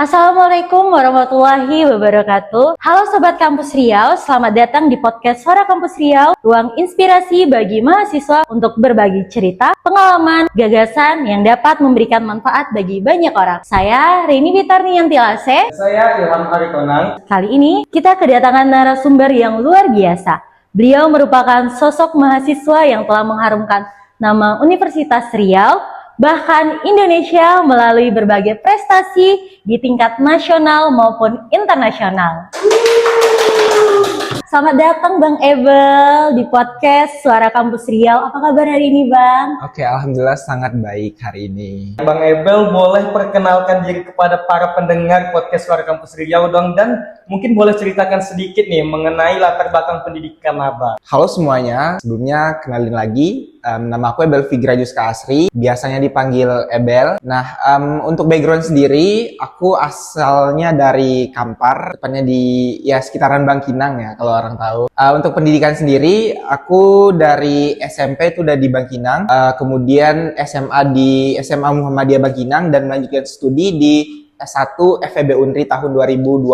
Assalamualaikum warahmatullahi wabarakatuh. Halo Sobat Kampus Riau, selamat datang di podcast Suara Kampus Riau, ruang inspirasi bagi mahasiswa untuk berbagi cerita, pengalaman, gagasan yang dapat memberikan manfaat bagi banyak orang. Saya Rini Witarniantilase. Saya Ilham Aritonang. Kali ini kita kedatangan narasumber yang luar biasa. Beliau merupakan sosok mahasiswa yang telah mengharumkan nama Universitas Riau, bahkan Indonesia melalui berbagai prestasi di tingkat nasional maupun internasional. Selamat datang Bang Ebel di podcast Suara Kampus Riau. Apa kabar hari ini Bang? Oke, alhamdulillah sangat baik hari ini. Bang Ebel boleh perkenalkan diri kepada para pendengar podcast Suara Kampus Riau dong, dan mungkin boleh ceritakan sedikit nih mengenai latar belakang pendidikan Abang. Halo semuanya, sebelumnya kenalin lagi, nama aku Ebel Figra Juska Asri, biasanya dipanggil Ebel. Nah, untuk background sendiri, aku asalnya dari Kampar, tepatnya di sekitaran Bangkinang ya kalau orang tahu. Untuk pendidikan sendiri, aku dari SMP itu udah di Bangkinang, kemudian SMA di SMA Muhammadiyah Bangkinang, dan melanjutkan studi di S1 FEB Unri tahun 2022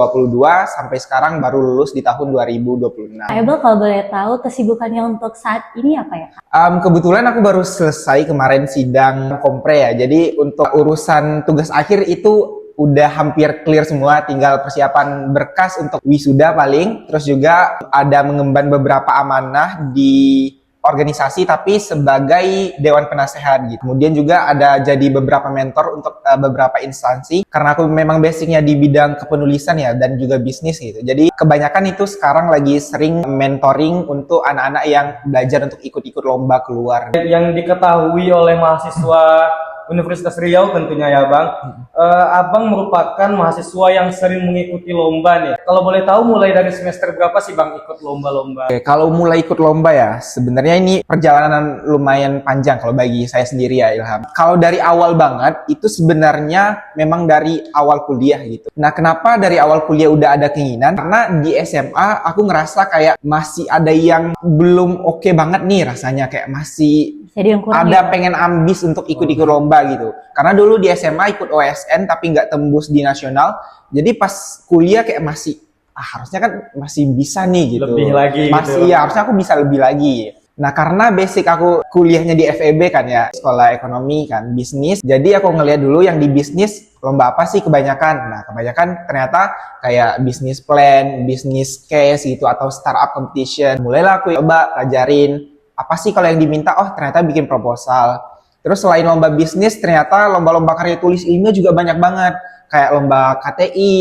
sampai sekarang baru lulus di tahun 2026. Ebel kalau boleh tahu kesibukannya untuk saat ini apa ya Kak? Kebetulan aku baru selesai kemarin sidang kompre ya, jadi untuk urusan tugas akhir itu udah hampir clear semua, tinggal persiapan berkas untuk wisuda paling, terus juga ada mengemban beberapa amanah di organisasi tapi sebagai dewan penasehat gitu. Kemudian juga ada jadi beberapa mentor untuk beberapa instansi, karena aku memang basicnya di bidang kepenulisan ya dan juga bisnis gitu. Jadi kebanyakan itu sekarang lagi sering mentoring untuk anak-anak yang belajar untuk ikut-ikut lomba keluar. Yang diketahui oleh mahasiswa Universitas Riau tentunya ya Bang, Abang merupakan mahasiswa yang sering mengikuti lomba nih. Kalau boleh tahu mulai dari semester berapa sih Bang ikut lomba-lomba? Oke, kalau mulai ikut lomba ya, sebenarnya ini perjalanan lumayan panjang kalau bagi saya sendiri ya Ilham. Kalau dari awal banget, itu sebenarnya memang dari awal kuliah gitu. Nah, kenapa dari awal kuliah udah ada keinginan? Karena di SMA aku ngerasa kayak masih ada yang belum oke banget nih rasanya, kayak masih Jadi yang kurang ada pengen ambis untuk ikut-ikut lomba gitu. Karena dulu di SMA ikut OSN tapi nggak tembus di nasional. Jadi pas kuliah kayak masih harusnya kan masih bisa nih gitu. Lebih lagi masih gitu. Ya, harusnya aku bisa lebih lagi. Nah, karena basic aku kuliahnya di FEB kan ya, sekolah ekonomi kan, bisnis. Jadi aku ngeliat dulu yang di bisnis lomba apa sih kebanyakan. Nah, kebanyakan ternyata kayak bisnis plan, bisnis case gitu, atau startup competition. Mulailah aku coba pelajarin apa sih kalau yang diminta. Oh, ternyata bikin proposal. Terus selain lomba bisnis, ternyata lomba-lomba karya tulis ilmiah juga banyak banget. Kayak lomba KTI,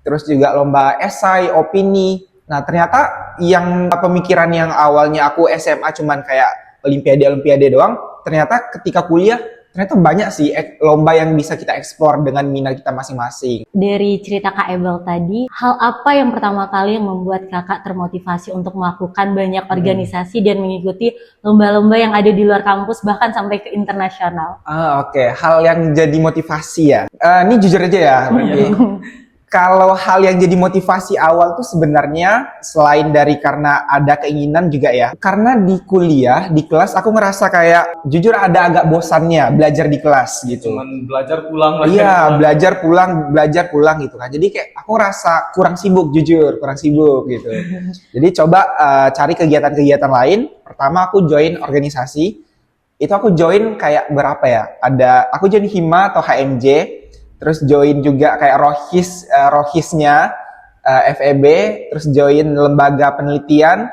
terus juga lomba esai, opini. Nah, ternyata yang pemikiran yang awalnya aku SMA cuman kayak olimpiade-olimpiade doang, ternyata ketika kuliah, ternyata banyak sih lomba yang bisa kita eksplor dengan minat kita masing-masing. Dari cerita Kak Ebel tadi, hal apa yang pertama kali yang membuat kakak termotivasi untuk melakukan banyak organisasi dan mengikuti lomba-lomba yang ada di luar kampus, bahkan sampai ke internasional? Oke. Hal yang jadi motivasi ya. Ini jujur aja ya. Kalau hal yang jadi motivasi awal tuh sebenarnya selain dari karena ada keinginan juga ya. Karena di kuliah, di kelas aku ngerasa kayak jujur ada agak bosannya belajar di kelas gitu. Cuman belajar pulang. Iya, belajar pulang gitu kan. Jadi kayak aku ngerasa kurang sibuk gitu. Jadi coba cari kegiatan-kegiatan lain. Pertama aku join organisasi. Itu aku join kayak berapa ya? Aku join Hima atau HMJ. Terus join juga kayak rohisnya FEB, terus join lembaga penelitian,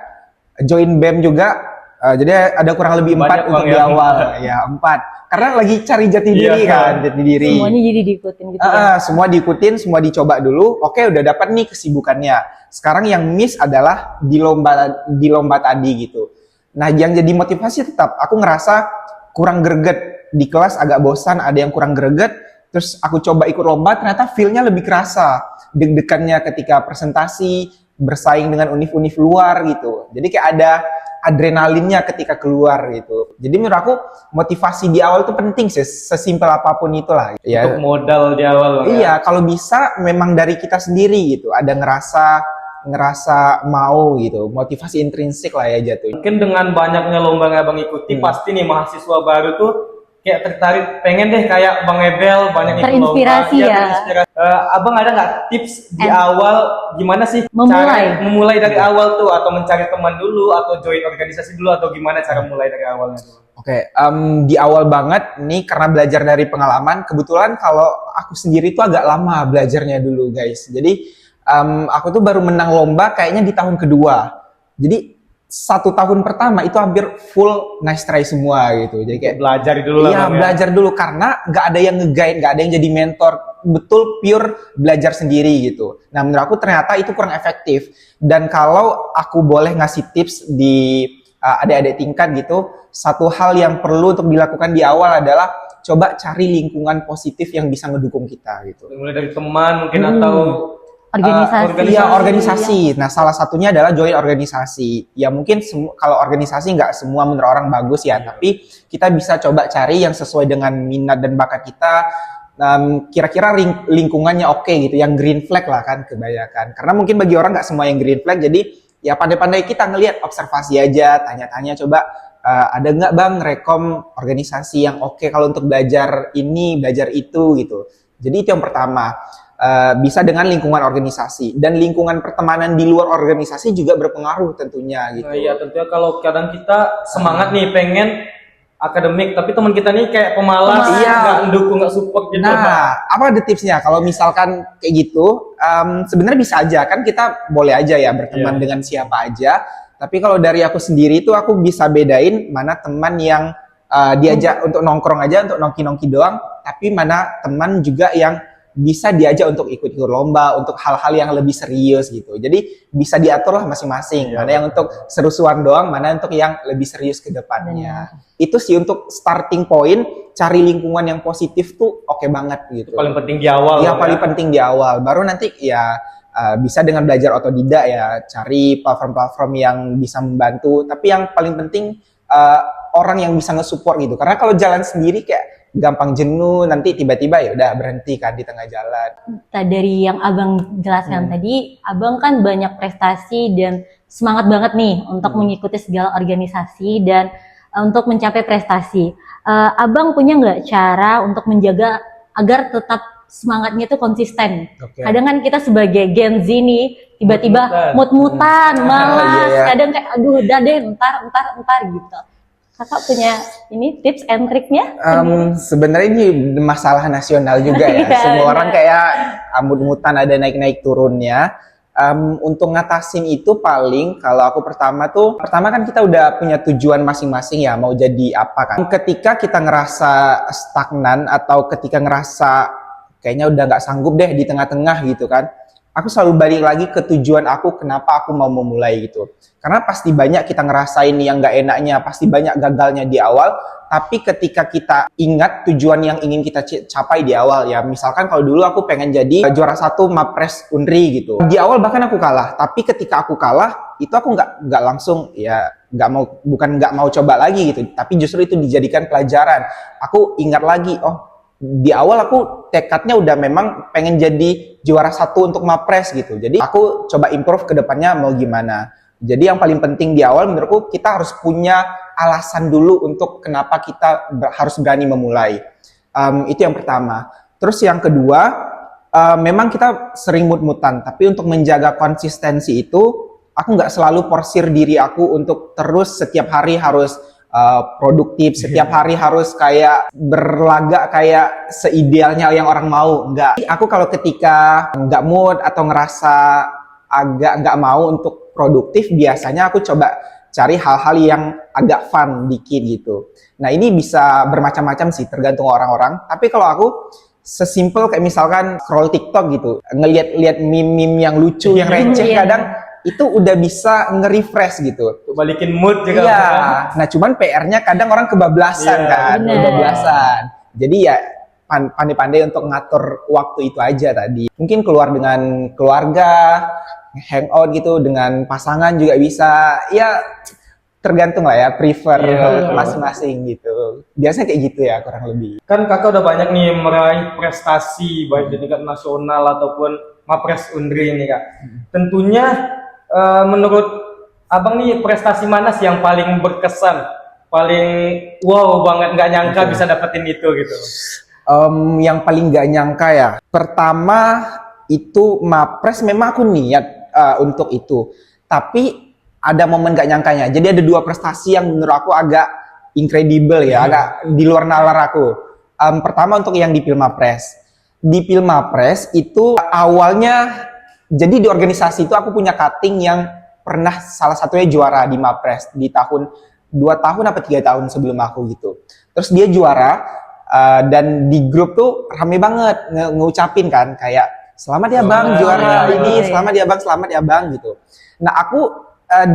join BEM juga. Jadi ada kurang lebih 4 untuk di awal ya, 4. Karena lagi cari jati diri jati diri. Semuanya jadi diikutin gitu ya? Semua diikutin, semua dicoba dulu. Oke, udah dapat nih kesibukannya. Sekarang yang miss adalah di lomba tadi gitu. Nah, yang jadi motivasi tetap aku ngerasa kurang greget di kelas, agak bosan, ada yang kurang greget. Terus aku coba ikut lomba, ternyata feel-nya lebih kerasa. Deg-degannya ketika presentasi, bersaing dengan univ-univ luar gitu. Jadi kayak ada adrenalinnya ketika keluar gitu. Jadi menurut aku motivasi di awal itu penting sih, sesimpel apapun itulah. Ya. Untuk modal di awal. Iya, kalau bisa memang dari kita sendiri gitu. Ada ngerasa mau gitu, motivasi intrinsik lah ya jatuhnya. Mungkin dengan banyaknya lomba yang Abang ikuti, pasti nih mahasiswa baru tuh kayak tertarik, pengen deh kayak Bang Ebel banyak ikut Terinspirasi lomba. Iya, ya. terinspirasi. Abang ada nggak tips di awal gimana sih Memulai. cara memulai dari awal tuh, atau mencari teman dulu, atau join organisasi dulu, atau gimana cara mulai dari awalnya tuh? Oke, di awal banget nih karena belajar dari pengalaman, kebetulan kalau aku sendiri tuh agak lama belajarnya dulu guys. Jadi aku tuh baru menang lomba kayaknya di tahun kedua. Jadi 1 tahun pertama itu hampir full nice try semua gitu. Jadi kayak Belajar dulu lah iya, Bang, ya. belajar dulu karena nggak ada yang nge-guide, nggak ada yang jadi mentor. Betul pure belajar sendiri gitu. Nah menurut aku ternyata itu kurang efektif. Dan kalau aku boleh ngasih tips di adik-adik tingkat gitu, satu hal yang perlu untuk dilakukan di awal adalah coba cari lingkungan positif yang bisa ngedukung kita gitu. Mulai dari teman mungkin atau Organisasi. Iya, organisasi. Nah, salah satunya adalah join organisasi. Ya mungkin kalau organisasi nggak semua menurut orang bagus ya, tapi kita bisa coba cari yang sesuai dengan minat dan bakat kita. Kira-kira lingkungannya oke gitu, yang green flag lah kan kebanyakan. Karena mungkin bagi orang nggak semua yang green flag, jadi ya pandai-pandai kita ngelihat, observasi aja, tanya-tanya coba ada nggak Bang rekom organisasi yang oke kalau untuk belajar ini, belajar itu gitu. Jadi itu yang pertama. Bisa dengan lingkungan organisasi, dan lingkungan pertemanan di luar organisasi juga berpengaruh tentunya gitu. Nah, iya tentunya kalau kadang kita semangat nih pengen akademik, tapi teman kita nih kayak pemalas, Iya. nggak mendukung, nggak support gitu. Nah, apa ada tipsnya kalau misalkan kayak gitu? Sebenarnya bisa aja kan, kita boleh aja ya berteman dengan siapa aja. Tapi kalau dari aku sendiri itu aku bisa bedain mana teman yang diajak untuk nongkrong aja, untuk nongki-nongki doang, tapi mana teman juga yang bisa diajak untuk ikut lomba, untuk hal-hal yang lebih serius gitu. Jadi bisa diatur lah masing-masing. Mana yang untuk seru-seruan doang, mana untuk yang lebih serius ke depannya. Itu sih untuk starting point, cari lingkungan yang positif tuh oke banget gitu. Paling penting di awal. Iya, paling penting di awal. Baru nanti ya bisa dengan belajar otodidak ya, cari platform-platform yang bisa membantu. Tapi yang paling penting orang yang bisa nge-support gitu. Karena kalau jalan sendiri kayak gampang jenuh, nanti tiba-tiba ya udah berhenti kan di tengah jalan. Dari yang Abang jelaskan tadi, Abang kan banyak prestasi dan semangat banget nih untuk mengikuti segala organisasi dan untuk mencapai prestasi. Abang punya nggak cara untuk menjaga agar tetap semangatnya itu konsisten? Kadang kan kita sebagai Gen Z nih tiba-tiba mut-mutan, malas, kadang kayak aduh udah deh entar gitu. Kakak punya ini tips and triknya? Sebenarnya ini masalah nasional juga ya. Semua orang kayak mut-mutan, ada naik-naik turunnya. Untuk ngatasin itu paling kalau aku pertama kan kita udah punya tujuan masing-masing ya, mau jadi apa kan. Ketika kita ngerasa stagnan atau ketika ngerasa kayaknya udah nggak sanggup deh di tengah-tengah gitu kan, aku selalu balik lagi ke tujuan aku, kenapa aku mau memulai gitu. Karena pasti banyak kita ngerasain yang nggak enaknya, pasti banyak gagalnya di awal, tapi ketika kita ingat tujuan yang ingin kita capai di awal ya, misalkan kalau dulu aku pengen jadi juara 1 Mapres Unri gitu. Di awal bahkan aku kalah, tapi ketika aku kalah, itu aku nggak langsung ya bukan nggak mau coba lagi gitu, tapi justru itu dijadikan pelajaran. Aku ingat lagi, oh di awal aku tekadnya udah memang pengen jadi juara 1 untuk Mapres gitu. Jadi aku coba improve ke depannya mau gimana. Jadi yang paling penting di awal menurutku kita harus punya alasan dulu untuk kenapa kita harus berani memulai. Itu yang pertama. Terus yang kedua, memang kita sering mut-mutan, tapi untuk menjaga konsistensi itu aku nggak selalu porsir diri aku untuk terus setiap hari harus produktif, setiap hari harus kayak berlagak kayak seidealnya yang orang mau. Enggak. Aku kalau ketika nggak mood atau ngerasa agak nggak mau untuk produktif, biasanya aku coba cari hal-hal yang agak fun dikit gitu. Nah ini bisa bermacam-macam sih, tergantung orang-orang. Tapi kalau aku sesimpel kayak misalkan scroll TikTok gitu, ngeliat meme-meme yang lucu, yang receh kadang itu udah bisa nge-refresh gitu. Balikin mood juga. Iya. Nah, cuman PR-nya kadang orang kebablasan kan, kebablasan. Jadi ya pandai-pandai untuk ngatur waktu itu aja tadi. Mungkin keluar dengan keluarga, hangout gitu dengan pasangan juga bisa. Ya tergantung lah ya, prefer masing-masing gitu. Biasanya kayak gitu ya kurang lebih. Kan kakak udah banyak nih meraih prestasi baik di tingkat nasional ataupun Mapres Unri ini kak. Tentunya menurut abang nih prestasi mana sih yang paling berkesan paling wow banget, nggak nyangka bisa dapetin itu gitu? Yang paling nggak nyangka ya, pertama itu Mapres memang aku niat untuk itu, tapi ada momen nggak nyangkanya. Jadi ada dua prestasi yang menurut aku agak incredible ya, agak di luar nalar aku. Pertama untuk yang di Pilmapres. Di Pilmapres itu awalnya, jadi di organisasi itu aku punya cutting yang pernah salah satunya juara di Mapres di tahun 2 tahun apa 3 tahun sebelum aku gitu. Terus dia juara. Dan di grup tuh rame banget ngucapin kan kayak selamat ya bang juara ini, selamat ya bang gitu. Nah aku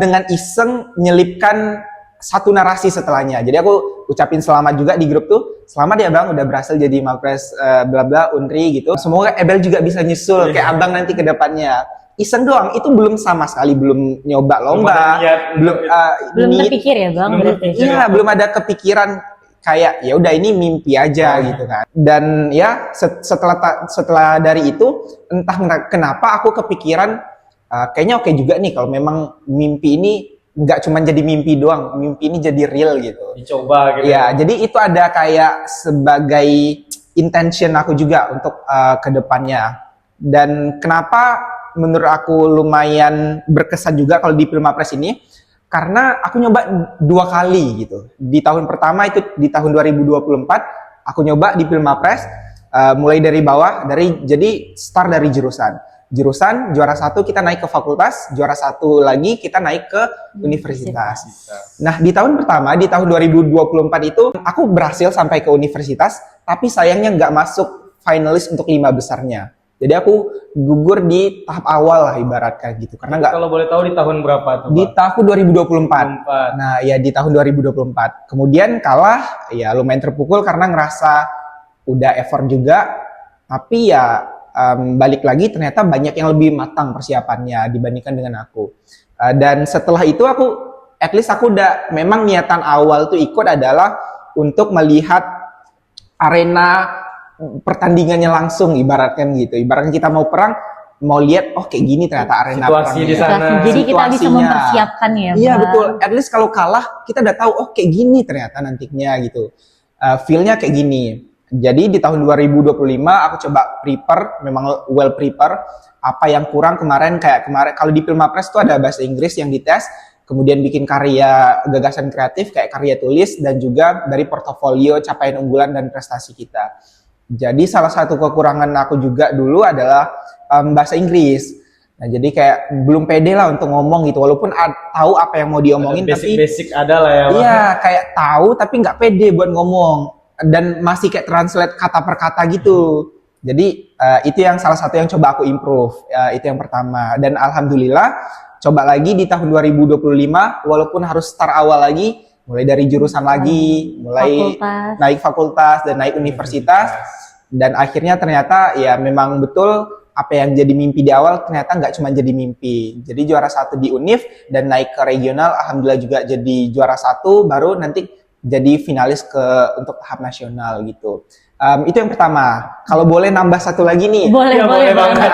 dengan iseng nyelipkan satu narasi setelahnya. Jadi aku ucapin selamat juga di grup tuh, selamat ya bang udah berhasil jadi Mapres bla bla Unri gitu. Semoga Ebel juga bisa nyusul kayak abang nanti ke depannya. Iseng doang, itu belum sama sekali belum nyoba lomba, belum terpikir ya bang. Iya belum ada kepikiran. Kayak ya udah ini mimpi aja gitu kan. Dan ya setelah dari itu entah kenapa aku kepikiran kayaknya oke juga nih kalau memang mimpi ini nggak cuma jadi mimpi doang, mimpi ini jadi real gitu. Dicoba gitu. Ya, jadi itu ada kayak sebagai intention aku juga untuk kedepannya. Dan kenapa menurut aku lumayan berkesan juga kalau di Pilmapres ini? Karena aku nyoba 2 kali gitu. Di tahun pertama itu di tahun 2024, aku nyoba di Pilmapres mulai dari bawah, jadi start dari jurusan. Jurusan juara 1 kita naik ke fakultas, juara 1 lagi kita naik ke universitas. Nah di tahun pertama, di tahun 2024 itu aku berhasil sampai ke universitas, tapi sayangnya nggak masuk finalis untuk 5 besarnya. Jadi aku gugur di tahap awal lah ibaratkan gitu. Karena nggak. Kalau boleh tahu di tahun berapa tuh? Di tahun 2024. Nah ya di tahun 2024. Kemudian kalah, ya lumayan terpukul karena ngerasa udah effort juga. Tapi ya balik lagi ternyata banyak yang lebih matang persiapannya dibandingkan dengan aku. Dan setelah itu at least aku udah, memang niatan awal tuh ikut adalah untuk melihat arena pertandingannya langsung ibaratkan gitu. Ibaratkan kita mau perang, mau lihat kayak gini ternyata arena situasi di sana. Jadi kita bisa mempersiapkan ya. Iya betul. At least kalau kalah kita udah tahu kayak gini ternyata nantinya gitu. Feel-nya kayak gini. Jadi di tahun 2025 aku coba prepare, memang well prepare. Apa yang kurang kemarin kalau di Pilmapres tuh ada bahasa Inggris yang dites, kemudian bikin karya gagasan kreatif kayak karya tulis dan juga dari portofolio capaian unggulan dan prestasi kita. Jadi salah satu kekurangan aku juga dulu adalah bahasa Inggris. Nah jadi kayak belum pede lah untuk ngomong gitu, walaupun tahu apa yang mau diomongin, tapi basic ada lah ya. Iya kayak tahu tapi nggak pede buat ngomong dan masih kayak translate kata per kata gitu. Jadi itu yang salah satu yang coba aku improve. Itu yang pertama. Dan alhamdulillah coba lagi di tahun 2025 walaupun harus start awal lagi, mulai dari jurusan lagi, mulai naik fakultas dan naik universitas. Dan akhirnya ternyata ya memang betul apa yang jadi mimpi di awal ternyata nggak cuma jadi mimpi. Jadi juara 1 di Univ dan naik ke regional, alhamdulillah juga jadi juara 1, baru nanti jadi finalis untuk tahap nasional gitu. Itu yang pertama. Kalau boleh nambah satu lagi nih. Boleh banget.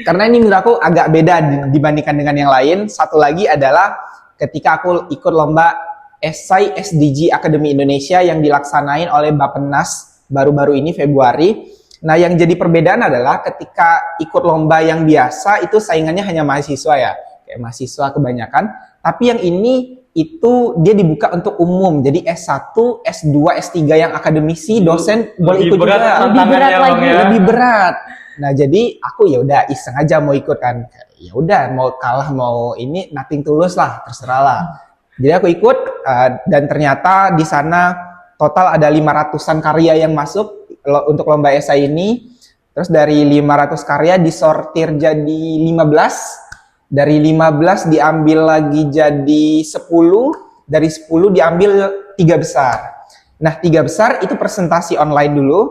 Karena ini menurut aku agak beda dibandingkan dengan yang lain. Satu lagi adalah ketika aku ikut lomba Esai SDG Akademi Indonesia yang dilaksanain oleh Bappenas baru-baru ini Februari. Nah yang jadi perbedaan adalah ketika ikut lomba yang biasa itu saingannya hanya mahasiswa ya, kayak mahasiswa kebanyakan. Tapi yang ini itu dia dibuka untuk umum, jadi S1, S2, S3 yang akademisi, dosen boleh ikut juga. Lebih berat lagi. Lebih berat. Nah jadi aku ya udah iseng aja mau ikut kan, ya udah mau kalah mau ini nothing tulus lah, terserah lah. Jadi aku ikut dan ternyata di sana total ada 500-an karya yang masuk untuk lomba esai ini. Terus dari 500 karya disortir jadi 15. Dari 15 diambil lagi jadi 10. Dari 10 diambil 3 besar. Nah 3 besar itu presentasi online dulu.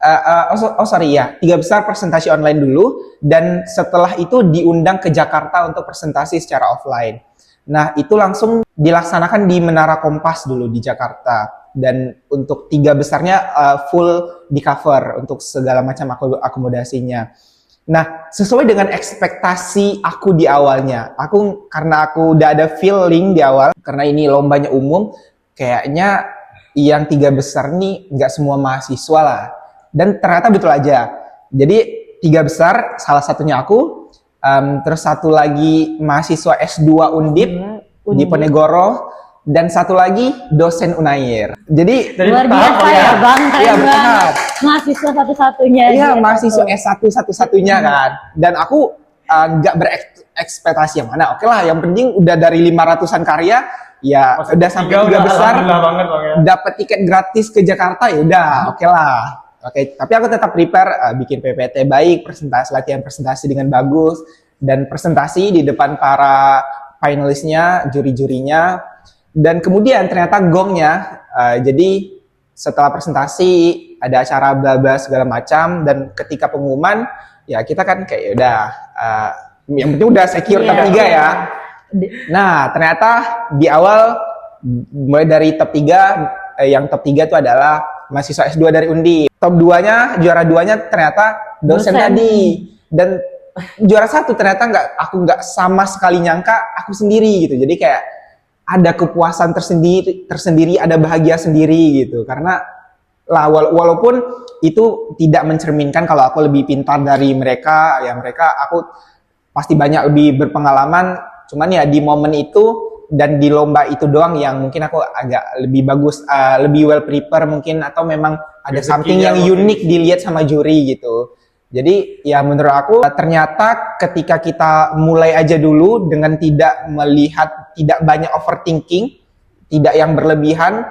3 besar presentasi online dulu. Dan setelah itu diundang ke Jakarta untuk presentasi secara offline. Nah itu langsung dilaksanakan di Menara Kompas dulu di Jakarta. Dan untuk 3 besarnya full di cover untuk segala macam akomodasinya. Nah, sesuai dengan ekspektasi aku di awalnya. Karena aku udah ada feeling di awal, karena ini lombanya umum, kayaknya yang 3 besar nih nggak semua mahasiswa lah. Dan ternyata betul aja. Jadi 3 besar, salah satunya aku, terus satu lagi mahasiswa S2 Undip di Ponegoro, dan satu lagi dosen Unair. Jadi luar biasa ya Bang, keren iya, banget. benar. Mahasiswa satu-satunya. Iya, di mahasiswa S1. S1 satu-satunya kan. Dan aku nggak berekspektasi yang mana. Oke lah, yang penting udah dari 500-an karya, ya Masuk udah sampai 3 udah besar, alhamdulillah banget Bang ya. dapat tiket gratis ke Jakarta, ya udah, oke lah. Oke, tapi aku tetap prepare bikin PPT baik, latihan presentasi dengan bagus, dan presentasi di depan para finalisnya, juri-jurinya. Dan kemudian ternyata gongnya, jadi setelah presentasi ada acara bla bla segala macam, dan ketika pengumuman ya kita kan kayak udah yang penting udah secure top 3 ya. Nah ternyata di awal mulai dari top 3, yang top 3 itu adalah mahasiswa S2 dari Undi. Top 2-nya, juara 2-nya ternyata dosen tadi. Dan juara 1 ternyata aku nggak sama sekali nyangka aku sendiri gitu. Jadi kayak ada kepuasan tersendiri, ada bahagia sendiri gitu. Karena walaupun itu tidak mencerminkan kalau aku lebih pintar dari mereka, ya aku pasti banyak lebih berpengalaman. Cuman ya di momen itu dan di lomba itu doang yang mungkin aku agak lebih bagus, lebih well prepare mungkin, atau memang ada something yang unik dilihat sama juri gitu. Jadi ya menurut aku ternyata ketika kita mulai aja dulu dengan tidak banyak overthinking, tidak yang berlebihan,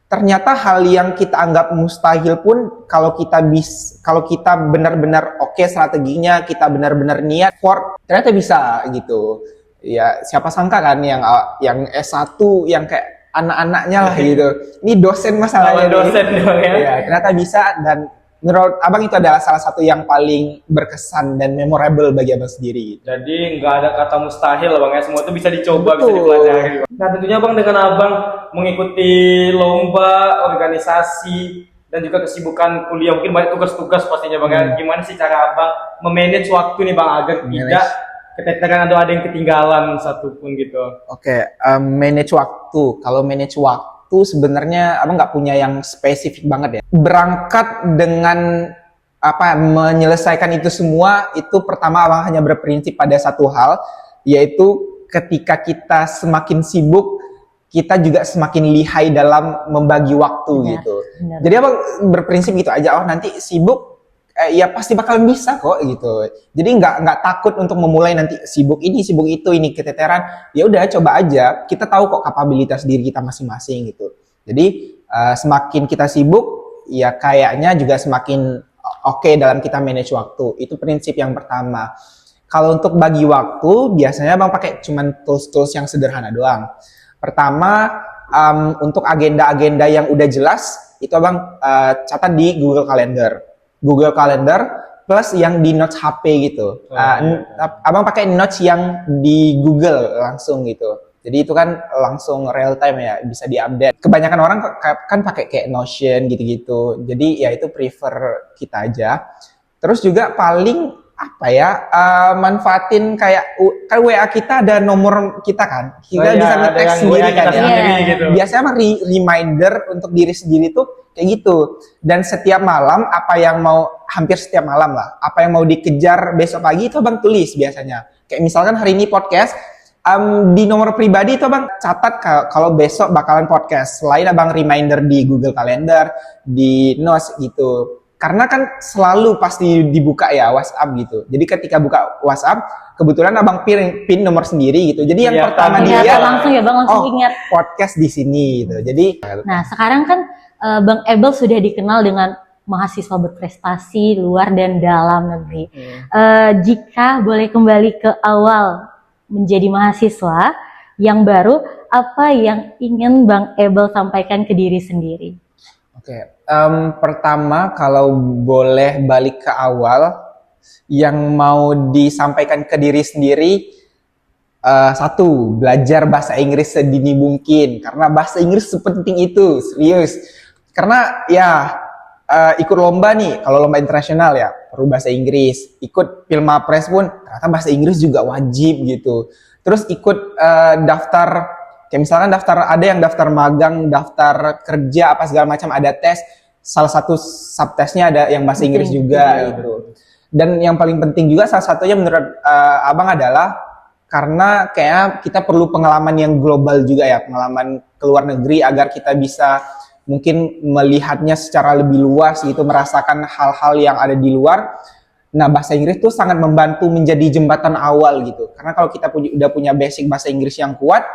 ternyata hal yang kita anggap mustahil pun kalau kita benar-benar oke strateginya, kita benar-benar niat ternyata bisa gitu. Ya siapa sangka kan yang S1 yang kayak anak-anaknya lah gitu. Ini dosen masalahnya. Dosen dong ya. Ya, ternyata bisa, dan menurut Abang itu adalah salah satu yang paling berkesan dan memorable bagi Abang sendiri. Jadi nggak ada kata mustahil Bang ya, semua itu bisa dicoba, Betul. bisa dipelajari. Nah tentunya Bang, dengan Abang mengikuti lomba, organisasi, dan juga kesibukan kuliah, mungkin banyak tugas-tugas pastinya Bang ya. Gimana sih cara Abang memanage waktu nih Bang, agar tidak keteteran atau ada yang ketinggalan satupun gitu? Oke, manage waktu. Kalau manage waktu sebenarnya Abang nggak punya yang spesifik banget ya. Berangkat dengan menyelesaikan itu semua, itu pertama Abang hanya berprinsip pada satu hal, yaitu ketika kita semakin sibuk, kita juga semakin lihai dalam membagi waktu gitu. Benar. Jadi Abang berprinsip gitu aja, nanti sibuk, ya pasti bakalan bisa kok gitu. Jadi nggak takut untuk memulai nanti sibuk ini, sibuk itu, ini keteteran. Ya udah coba aja. Kita tahu kok kapabilitas diri kita masing-masing gitu. Jadi semakin kita sibuk, ya kayaknya juga semakin oke dalam kita manage waktu. Itu prinsip yang pertama. Kalau untuk bagi waktu, biasanya Bang pakai cuman tools-tools yang sederhana doang. Pertama, untuk agenda-agenda yang udah jelas, itu Abang catat di Google Calendar plus yang di notes HP gitu. Abang pakai notes yang di Google langsung gitu. Jadi itu kan langsung real time ya, bisa diupdate. Kebanyakan orang kan pakai kayak Notion gitu-gitu. Jadi ya itu prefer kita aja. Terus juga paling manfaatin kayak kan WA kita ada nomor kita kan. Kita bisa nge-text sendiri kan ya. Gitu. Biasanya emang reminder untuk diri sendiri tuh kayak gitu. Dan setiap malam hampir setiap malam lah, apa yang mau dikejar besok pagi itu Abang tulis biasanya. Kayak misalkan hari ini podcast, di nomor pribadi itu Abang catat kalau besok bakalan podcast. Selain Abang reminder di Google Calendar, di Notes gitu. Karena kan selalu pasti dibuka ya WhatsApp gitu. Jadi ketika buka WhatsApp, kebetulan Abang pin nomor sendiri gitu. Jadi yang pertama dilihat langsung ya Bang, langsung ingat podcast di sini gitu. Jadi nah, sekarang kan Bang Abel sudah dikenal dengan mahasiswa berprestasi luar dan dalam negeri. Jika boleh kembali ke awal menjadi mahasiswa yang baru, apa yang ingin Bang Abel sampaikan ke diri sendiri? Oke, pertama kalau boleh balik ke awal, yang mau disampaikan ke diri sendiri, satu, belajar bahasa Inggris sedini mungkin, karena bahasa Inggris sepenting itu, serius. Karena ya ikut lomba nih, kalau lomba internasional ya, perlu bahasa Inggris. Ikut Pilmapres pun ternyata bahasa Inggris juga wajib gitu. Terus ikut daftar, kayak misalkan ada yang daftar magang, daftar kerja apa segala macam, ada tes. Salah satu subtesnya ada yang bahasa Inggris juga gitu. Dan yang paling penting juga salah satunya menurut abang adalah karena kayak kita perlu pengalaman yang global juga ya, pengalaman ke luar negeri agar kita bisa mungkin melihatnya secara lebih luas gitu, merasakan hal-hal yang ada di luar. Nah, bahasa Inggris tuh sangat membantu menjadi jembatan awal gitu. Karena kalau kita udah punya basic bahasa Inggris yang kuat,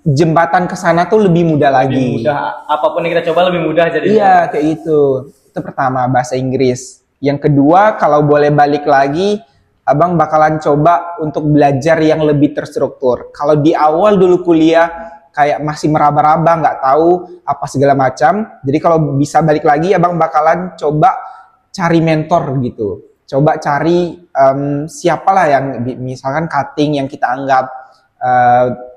jembatan ke sana tuh lebih mudah lagi. Lebih mudah, apapun yang kita coba lebih mudah jadi. Iya, kayak gitu. Itu pertama, bahasa Inggris. Yang kedua, kalau boleh balik lagi, abang bakalan coba untuk belajar yang lebih terstruktur. Kalau di awal dulu kuliah kayak masih meraba-raba, nggak tahu apa segala macam. Jadi kalau bisa balik lagi, abang bakalan coba cari mentor gitu. Coba cari siapalah yang misalkan cutting yang kita anggap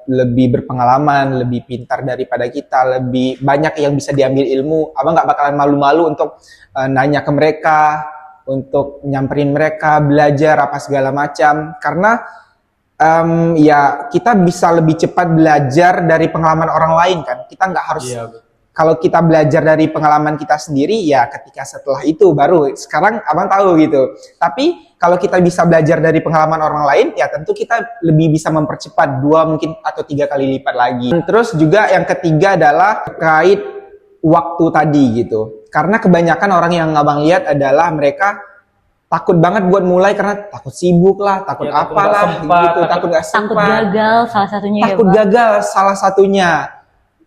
lebih berpengalaman, lebih pintar daripada kita, lebih banyak yang bisa diambil ilmu. Abang nggak bakalan malu-malu untuk nanya ke mereka, untuk nyamperin mereka, belajar apa segala macam, karena ya kita bisa lebih cepat belajar dari pengalaman orang lain kan. Kita nggak harus, kalau kita belajar dari pengalaman kita sendiri ya ketika setelah itu baru sekarang abang tahu gitu. Tapi kalau kita bisa belajar dari pengalaman orang lain ya tentu kita lebih bisa mempercepat 2 mungkin atau 3 kali lipat lagi. Terus juga yang ketiga adalah terkait waktu tadi gitu. Karena kebanyakan orang yang abang lihat adalah mereka takut banget buat mulai karena takut sibuk lah, takut apalah gitu, takut gak sempat. Takut gagal salah satunya takut ya, Bang. gagal salah satunya.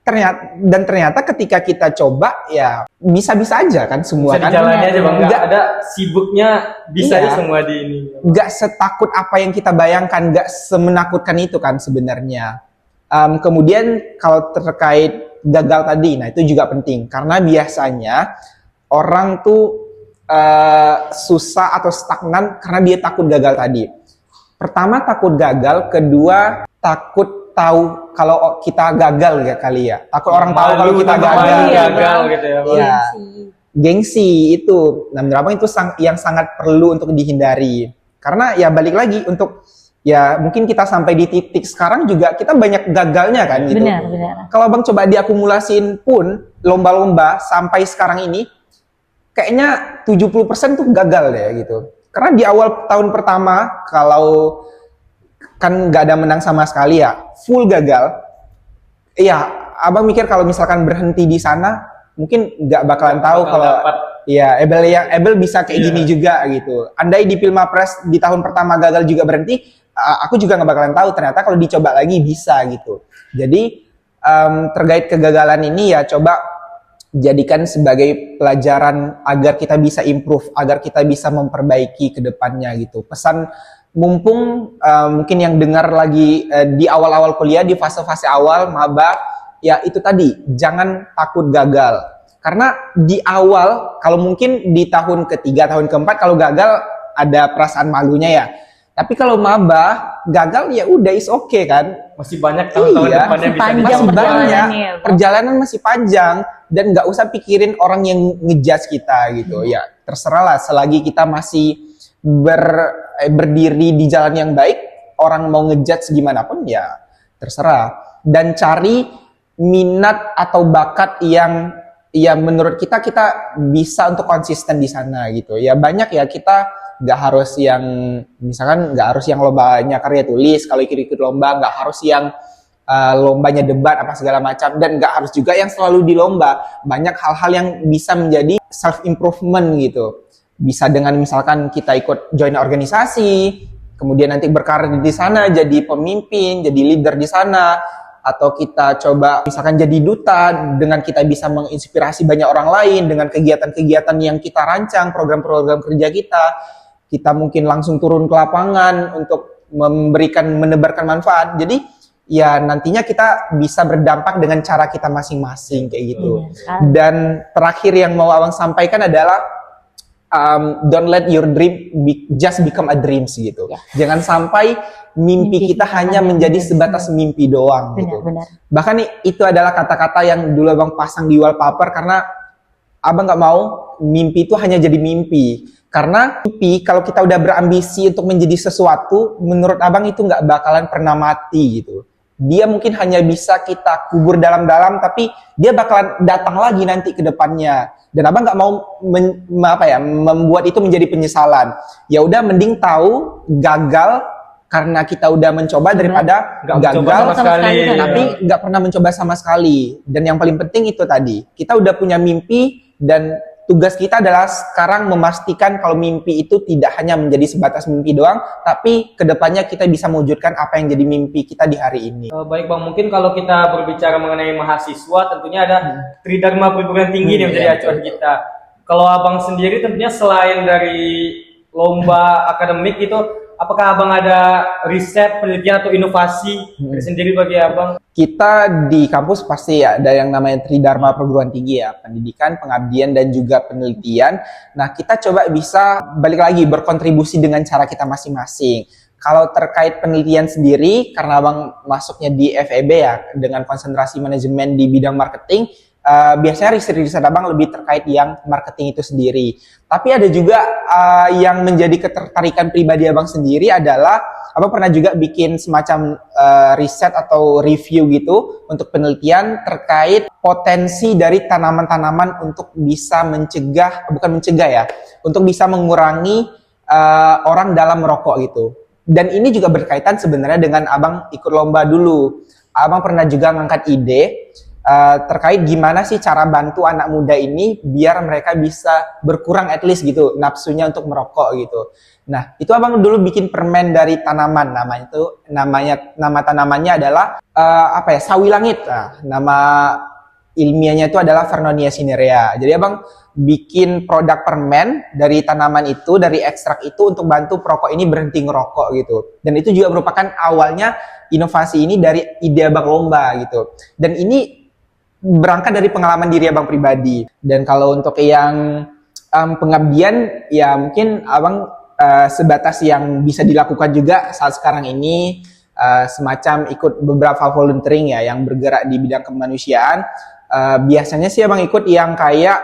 Ternyata ketika kita coba ya bisa-bisa aja kan semua bisa kan. Jalannya aja Bang, nggak ada sibuknya, bisa aja Iya. semua di ini. Gak setakut apa yang kita bayangkan, gak semenakutkan itu kan sebenarnya. Kemudian kalau terkait gagal tadi, nah itu juga penting karena biasanya orang tuh susah atau stagnan karena dia takut gagal tadi. Pertama takut gagal, kedua takut tahu kalau kita gagal ya kali ya. Takut orang tahu kalau kita gagal. Gagal gitu ya Bang. Iya. Gengsi itu, nah menurut abang itu yang sangat perlu untuk dihindari. Karena ya balik lagi untuk ya mungkin kita sampai di titik sekarang juga kita banyak gagalnya kan gitu. Benar. Kalau abang coba diakumulasiin pun lomba-lomba sampai sekarang ini kayaknya 70% tuh gagal deh gitu. Karena di awal tahun pertama kalau kan nggak ada menang sama sekali ya, full gagal. Iya, abang mikir kalau misalkan berhenti di sana mungkin nggak bakalan tahu kalau ya Ebel bisa kayak gini juga gitu. Andai di Pilmapres di tahun pertama gagal juga berhenti, aku juga nggak bakalan tahu ternyata kalau dicoba lagi bisa gitu. Jadi terkait kegagalan ini ya coba jadikan sebagai pelajaran agar kita bisa improve, agar kita bisa memperbaiki ke depannya gitu. Pesan mumpung mungkin yang dengar lagi di awal-awal kuliah, di fase-fase awal maba, ya itu tadi, jangan takut gagal. Karena di awal, kalau mungkin di tahun ketiga, tahun keempat, kalau gagal ada perasaan malunya ya. Tapi kalau maba, gagal ya udah is okay kan. Masih banyak tahun-tahun depannya bisa panjang banyak, ya, perjalanan masih panjang dan nggak usah pikirin orang yang ngejudge kita gitu. Ya terserah lah, selagi kita masih berdiri di jalan yang baik, orang mau ngejudge gimana pun ya terserah. Dan cari minat atau bakat yang ya menurut kita bisa untuk konsisten di sana gitu. Ya banyak ya, kita nggak harus yang misalkan nggak harus yang lombanya karya tulis, kalau ikut-ikut lomba nggak harus yang lombanya debat apa segala macam, dan nggak harus juga yang selalu di lomba. Banyak hal-hal yang bisa menjadi self improvement gitu. Bisa dengan misalkan kita ikut join organisasi, kemudian nanti berkarir di sana jadi pemimpin, jadi leader di sana, atau kita coba misalkan jadi duta, dengan kita bisa menginspirasi banyak orang lain dengan kegiatan-kegiatan yang kita rancang, program-program kerja kita mungkin langsung turun ke lapangan untuk menebarkan manfaat. Jadi ya nantinya kita bisa berdampak dengan cara kita masing-masing kayak gitu. Dan terakhir yang mau abang sampaikan adalah don't let your dream just become a dreams gitu. Jangan sampai mimpi kita hanya menjadi sebatas mimpi doang gitu. Bahkan itu adalah kata-kata yang dulu abang pasang di wallpaper karena abang nggak mau mimpi itu hanya jadi mimpi. Karena mimpi, kalau kita udah berambisi untuk menjadi sesuatu, menurut abang itu nggak bakalan pernah mati gitu. Dia mungkin hanya bisa kita kubur dalam-dalam, tapi dia bakalan datang lagi nanti ke depannya. Dan abang nggak mau membuat itu menjadi penyesalan. Ya udah, mending tahu gagal karena kita udah mencoba daripada gagal sama sekali, tapi nggak pernah mencoba sama sekali. Dan yang paling penting itu tadi, kita udah punya mimpi dan tugas kita adalah sekarang memastikan kalau mimpi itu tidak hanya menjadi sebatas mimpi doang, tapi kedepannya kita bisa mewujudkan apa yang jadi mimpi kita di hari ini. Baik Bang, mungkin kalau kita berbicara mengenai mahasiswa, tentunya ada Tridharma perguruan tinggi yang menjadi acuan kita. Kalau Abang sendiri tentunya selain dari lomba akademik itu, apakah Abang ada riset, penelitian atau inovasi sendiri bagi Abang? Kita di kampus pasti ada yang namanya Tridharma perguruan tinggi ya, pendidikan, pengabdian, dan juga penelitian. Nah, kita coba bisa balik lagi berkontribusi dengan cara kita masing-masing. Kalau terkait penelitian sendiri, karena Abang masuknya di FEB ya, dengan konsentrasi manajemen di bidang marketing, biasanya riset-riset Abang lebih terkait yang marketing itu sendiri. Tapi ada juga yang menjadi ketertarikan pribadi Abang sendiri adalah Abang pernah juga bikin semacam riset atau review gitu untuk penelitian terkait potensi dari tanaman-tanaman untuk bisa untuk bisa mengurangi orang dalam merokok gitu. Dan ini juga berkaitan sebenarnya dengan Abang ikut lomba dulu. Abang pernah juga ngangkat ide terkait gimana sih cara bantu anak muda ini biar mereka bisa berkurang at least gitu nafsunya untuk merokok gitu. Nah, itu Abang dulu bikin permen dari tanaman, nama tanamannya adalah sawi langit. Nah, nama ilmiahnya itu adalah Vernonia cinerea. Jadi Abang bikin produk permen dari tanaman itu, dari ekstrak itu untuk bantu perokok ini berhenti ngerokok gitu. Dan itu juga merupakan awalnya inovasi ini dari ide Abang lomba gitu. Dan ini berangkat dari pengalaman diri Abang pribadi. Dan kalau untuk yang pengabdian, ya mungkin Abang sebatas yang bisa dilakukan juga saat sekarang ini, semacam ikut beberapa volunteering ya yang bergerak di bidang kemanusiaan. Biasanya sih Abang ikut yang kayak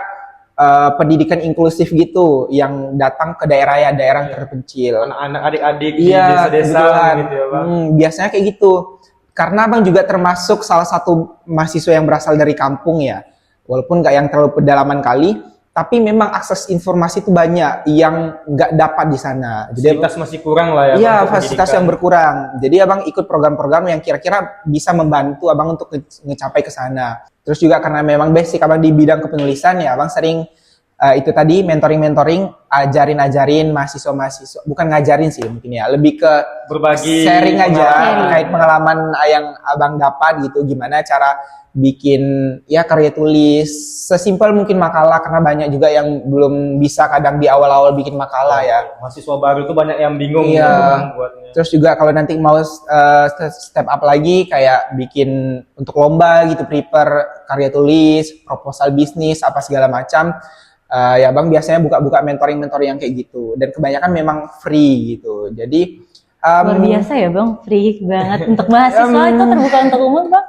pendidikan inklusif gitu, yang datang ke daerah terpencil, anak-anak adik-adik di desa-desa gitu ya Bang. Biasanya kayak gitu. Karena Abang juga termasuk salah satu mahasiswa yang berasal dari kampung ya, walaupun nggak yang terlalu pedalaman kali, tapi memang akses informasi itu banyak yang nggak dapat di sana. Jadi fasilitas masih kurang lah ya. Iya, fasilitas yang berkurang. Jadi Abang ikut program-program yang kira-kira bisa membantu Abang untuk ngecapai ke sana. Terus juga karena memang basic Abang di bidang kepenulisan ya, Abang sering itu tadi mentoring, ajarin mahasiswa-mahasiswa, bukan ngajarin sih mungkin ya, lebih ke berbagi, sharing aja terkait pengalaman yang Abang dapat gitu, gimana cara bikin ya karya tulis, sesimpel mungkin makalah, karena banyak juga yang belum bisa kadang di awal-awal bikin makalah ya. Mahasiswa baru tuh banyak yang bingung iya. Gitu kan buatnya. Terus juga kalau nanti mau step up lagi kayak bikin untuk lomba gitu, prepare karya tulis, proposal bisnis, apa segala macam. Ya Bang biasanya buka-buka mentoring yang kayak gitu, dan kebanyakan memang free gitu. Jadi luar biasa ya Bang, free banget untuk mahasiswa. Itu terbuka untuk umum Bang?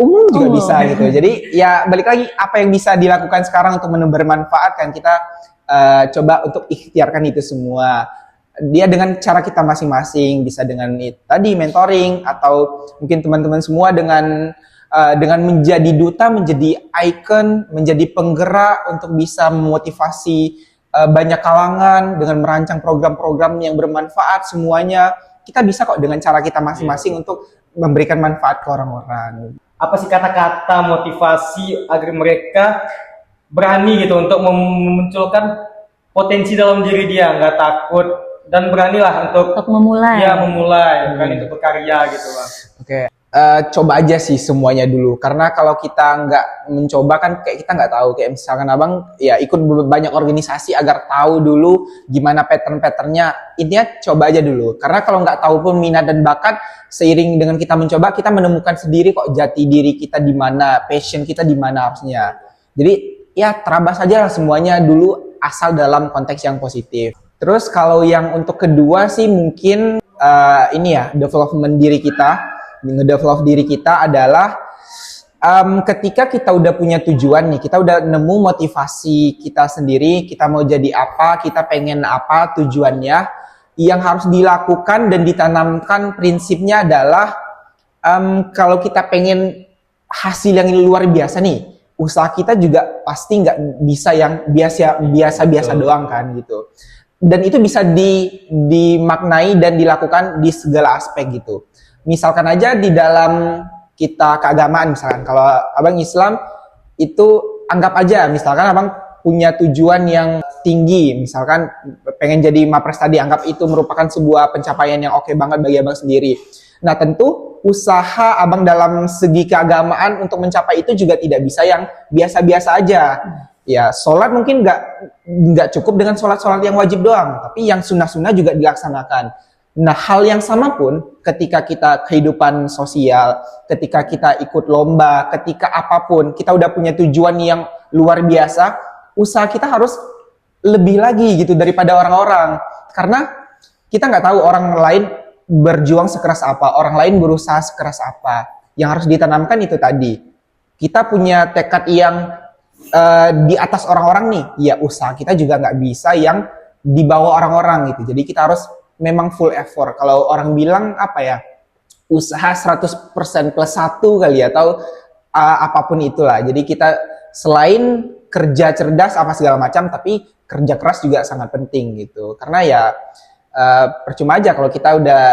Umum juga bisa gitu. Jadi ya balik lagi, apa yang bisa dilakukan sekarang untuk bermanfaat kan kita coba untuk ikhtiarkan itu semua. Dia dengan cara kita masing-masing, bisa dengan tadi mentoring, atau mungkin teman-teman semua dengan menjadi duta, menjadi icon, menjadi penggerak untuk bisa memotivasi banyak kalangan dengan merancang program-program yang bermanfaat semuanya. Kita bisa kok dengan cara kita masing-masing untuk memberikan manfaat ke orang-orang. Apa sih kata-kata motivasi agar mereka berani gitu untuk memunculkan potensi dalam diri dia, nggak takut dan beranilah untuk memulai. Ya, memulai, berani untuk berkarya gitu Bang. Oke. Coba aja sih semuanya dulu, karena kalau kita nggak mencoba kan kayak kita nggak tahu. Kayak misalkan Abang ya ikut banyak organisasi agar tahu dulu gimana pattern-patternnya. Intinya coba aja dulu, karena kalau nggak tahu pun minat dan bakat, seiring dengan kita mencoba, kita menemukan sendiri kok jati diri kita di mana, passion kita di mana harusnya. Jadi ya terabas aja lah semuanya dulu, asal dalam konteks yang positif. Terus kalau yang untuk kedua sih mungkin ini ya, development diri kita. Ngedevelop diri kita adalah ketika kita udah punya tujuan nih, kita udah nemu motivasi kita sendiri, kita mau jadi apa, kita pengen apa tujuannya, yang harus dilakukan dan ditanamkan prinsipnya adalah kalau kita pengen hasil yang luar biasa nih, usaha kita juga pasti nggak bisa yang biasa-biasa doang kan gitu. Dan itu bisa dimaknai dan dilakukan di segala aspek gitu. Misalkan aja di dalam kita keagamaan, misalkan kalau abang Islam itu anggap aja misalkan abang punya tujuan yang tinggi, misalkan pengen jadi mapres tadi, anggap itu merupakan sebuah pencapaian yang oke banget bagi abang sendiri. Nah tentu usaha abang dalam segi keagamaan untuk mencapai itu juga tidak bisa yang biasa-biasa aja. Ya sholat mungkin nggak cukup dengan sholat yang wajib doang, tapi yang sunnah-sunnah juga dilaksanakan. Nah, hal yang sama pun ketika kita kehidupan sosial, ketika kita ikut lomba, ketika apapun, kita udah punya tujuan yang luar biasa, usaha kita harus lebih lagi gitu daripada orang-orang. Karena kita nggak tahu orang lain berjuang sekeras apa, orang lain berusaha sekeras apa. Yang harus ditanamkan itu tadi. Kita punya tekad yang di atas orang-orang nih, ya usaha kita juga nggak bisa yang di bawah orang-orang gitu. Jadi kita harus memang full effort. Kalau orang bilang apa ya, usaha 100% plus 1 kali ya, atau apapun itulah. Jadi kita selain kerja cerdas apa segala macam, tapi kerja keras juga sangat penting gitu. Karena ya percuma aja kalau kita udah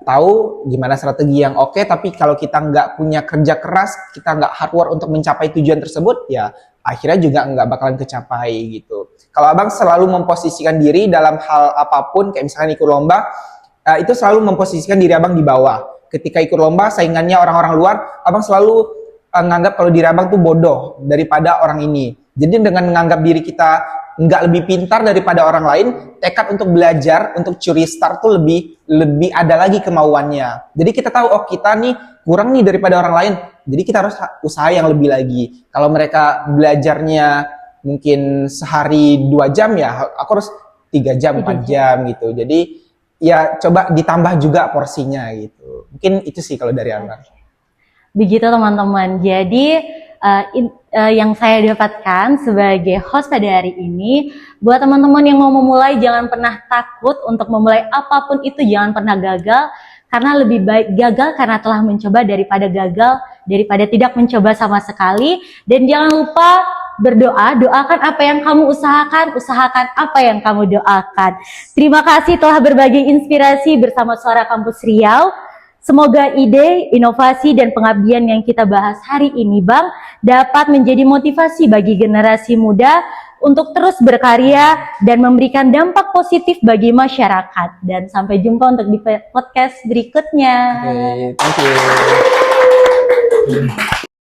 tahu gimana strategi yang oke, tapi kalau kita nggak punya kerja keras, kita nggak hard work untuk mencapai tujuan tersebut, ya akhirnya juga nggak bakalan kecapai gitu. Kalau abang selalu memposisikan diri dalam hal apapun, kayak misalkan ikut lomba, itu selalu memposisikan diri abang di bawah. Ketika ikut lomba, saingannya orang-orang luar, abang selalu nganggap kalau diri abang tuh bodoh daripada orang ini. Jadi dengan menganggap diri kita nggak lebih pintar daripada orang lain, tekad untuk belajar, untuk curi start tuh lebih ada lagi kemauannya. Jadi kita tahu, oh kita nih kurang nih daripada orang lain, jadi kita harus usaha yang lebih lagi. Kalau mereka belajarnya mungkin sehari 2 jam, ya aku harus 3 jam, 4 jam gitu. Jadi ya coba ditambah juga porsinya gitu. Mungkin itu sih kalau dari abang. Begitu teman-teman. Jadi yang saya dapatkan sebagai host pada hari ini, buat teman-teman yang mau memulai, jangan pernah takut untuk memulai apapun itu, jangan pernah gagal. Karena lebih baik gagal karena telah mencoba daripada gagal daripada tidak mencoba sama sekali. Dan jangan lupa berdoa, doakan apa yang kamu usahakan, usahakan apa yang kamu doakan. Terima kasih telah berbagi inspirasi bersama Suara Kampus Riau. Semoga ide, inovasi, dan pengabdian yang kita bahas hari ini, Bang, dapat menjadi motivasi bagi generasi muda untuk terus berkarya dan memberikan dampak positif bagi masyarakat. Dan sampai jumpa untuk di podcast berikutnya. Oke, thank you.